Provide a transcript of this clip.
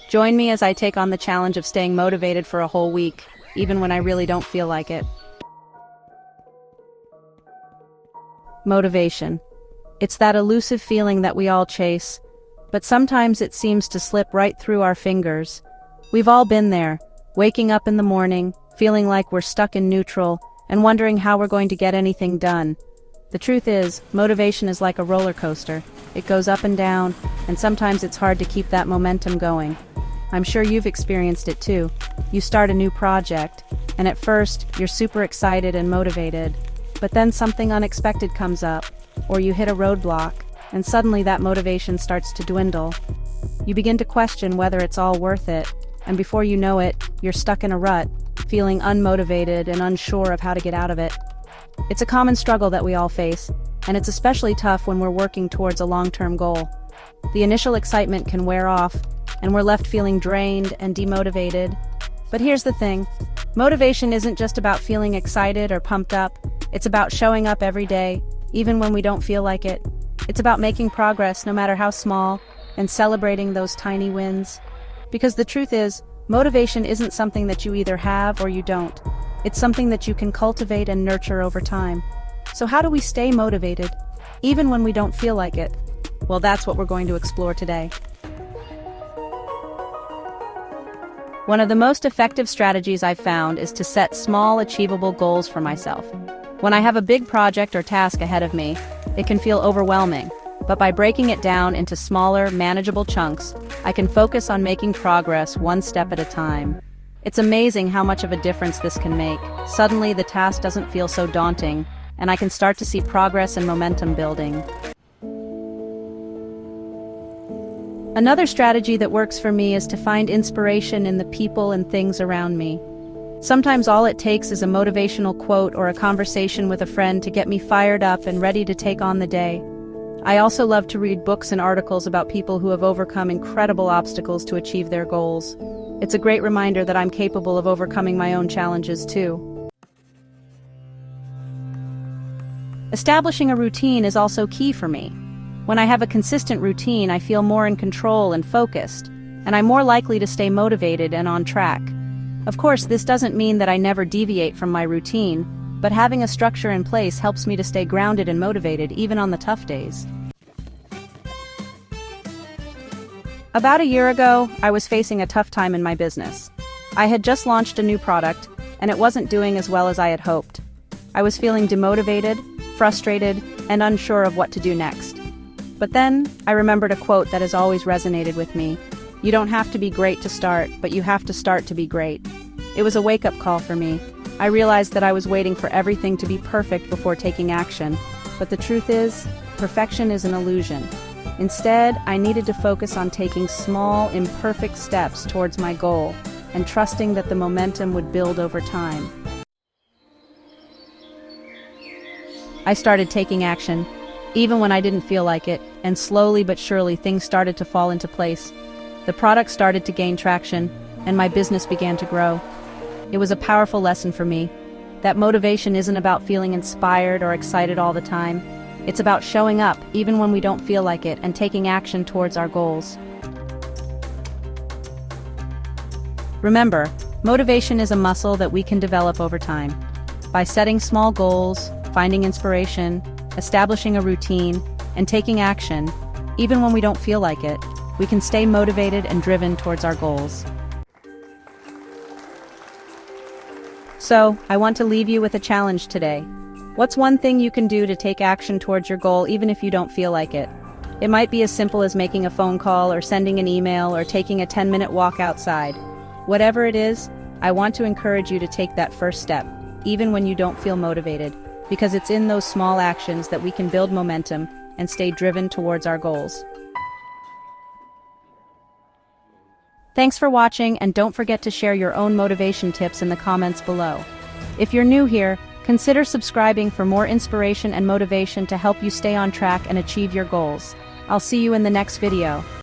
Join me as I take on the challenge of staying motivated for a whole week, even when I really don't feel like it. Motivation. It's that elusive feeling that we all chase, but sometimes it seems to slip right through our fingers. We've all been there, waking up in the morning, feeling like we're stuck in neutral, and wondering how we're going to get anything done. The truth is, motivation is like a roller coaster. It goes up and down, and sometimes it's hard to keep that momentum going. I'm sure you've experienced it too. You start a new project, and at first, you're super excited and motivated, but then something unexpected comes up, or you hit a roadblock, and suddenly that motivation starts to dwindle. You begin to question whether it's all worth it, and before you know it, you're stuck in a rut, feeling unmotivated and unsure of how to get out of it. It's a common struggle that we all face, and it's especially tough when we're working towards a long-term goal. The initial excitement can wear off, and we're left feeling drained and demotivated. But here's the thing, motivation isn't just about feeling excited or pumped up, it's about showing up every day, even when we don't feel like it. It's about making progress, no matter how small, and celebrating those tiny wins. Because the truth is, motivation isn't something that you either have or you don't. It's something that you can cultivate and nurture over time. So how do we stay motivated, even when we don't feel like it? Well, that's what we're going to explore today. One of the most effective strategies I've found is to set small, achievable goals for myself. When I have a big project or task ahead of me, it can feel overwhelming, but by breaking it down into smaller, manageable chunks, I can focus on making progress one step at a time. It's amazing how much of a difference this can make. Suddenly, the task doesn't feel so daunting, and I can start to see progress and momentum building. Another strategy that works for me is to find inspiration in the people and things around me. Sometimes all it takes is a motivational quote or a conversation with a friend to get me fired up and ready to take on the day. I also love to read books and articles about people who have overcome incredible obstacles to achieve their goals. It's a great reminder that I'm capable of overcoming my own challenges too. Establishing a routine is also key for me. When I have a consistent routine, I feel more in control and focused, and I'm more likely to stay motivated and on track. Of course, this doesn't mean that I never deviate from my routine, but having a structure in place helps me to stay grounded and motivated even on the tough days. About a year ago, I was facing a tough time in my business. I had just launched a new product, and it wasn't doing as well as I had hoped. I was feeling demotivated, frustrated, and unsure of what to do next. But then, I remembered a quote that has always resonated with me. You don't have to be great to start, but you have to start to be great. It was a wake-up call for me. I realized that I was waiting for everything to be perfect before taking action. But the truth is, perfection is an illusion. Instead, I needed to focus on taking small, imperfect steps towards my goal and trusting that the momentum would build over time. I started taking action, even when I didn't feel like it, and slowly but surely things started to fall into place. The product started to gain traction, and my business began to grow. It was a powerful lesson for me, that motivation isn't about feeling inspired or excited all the time. It's about showing up, even when we don't feel like it, and taking action towards our goals. Remember, motivation is a muscle that we can develop over time. By setting small goals, finding inspiration, establishing a routine, and taking action, even when we don't feel like it, we can stay motivated and driven towards our goals. So, I want to leave you with a challenge today. What's one thing you can do to take action towards your goal even if you don't feel like it? It might be as simple as making a phone call or sending an email or taking a 10-minute walk outside. Whatever it is, I want to encourage you to take that first step, even when you don't feel motivated, because it's in those small actions that we can build momentum and stay driven towards our goals. Thanks for watching, and don't forget to share your own motivation tips in the comments below. If you're new here, consider subscribing for more inspiration and motivation to help you stay on track and achieve your goals. I'll see you in the next video.